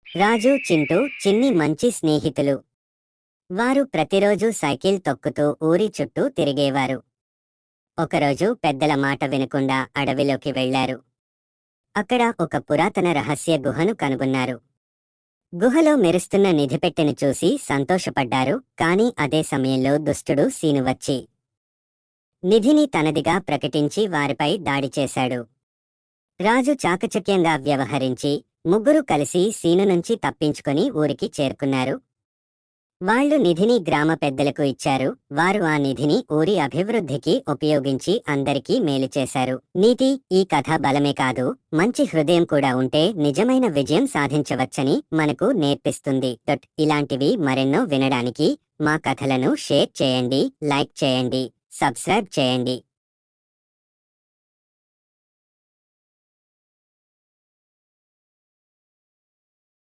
రాజు, చింటూ చిన్ని మంచి స్నేహితులు. వారు ప్రతిరోజూ సైకిల్ తొక్కుతూ ఊరి చుట్టూ తిరిగేవారు. ఒకరోజు పెద్దల మాట వినకుండా అడవిలోకి వెళ్లారు. అక్కడ ఒక పురాతన రహస్య గుహను కనుగొన్నారు. గుహలో మెరుస్తున్న నిధిపెట్టెను చూసి సంతోషపడ్డారు. కాని అదే సమయంలో దుష్టుడు సీను వచ్చి నిధిని తనదిగా ప్రకటించి వారిపై దాడి చేశాడు. రాజు చాకచక్యంగా వ్యవహరించి ముగ్గురు కలిసి సీను నుంచి తప్పించుకొని ఊరికి చేరుకున్నారు. వాళ్ళు నిధిని గ్రామ పెద్దలకు ఇచ్చారు. వారు ఆ నిధిని ఊరి అభివృద్ధికి ఉపయోగించి అందరికీ మేలు చేశారు. నీతి: ఈ కథ బలమే కాదు, మంచి హృదయం కూడా ఉంటే నిజమైన విజయం సాధించవచ్చని మనకు నేర్పిస్తుంది. ఇలాంటివి మరెన్నో వినడానికి మా కథలను షేర్ చేయండి, లైక్ చేయండి, సబ్స్క్రైబ్ చేయండి.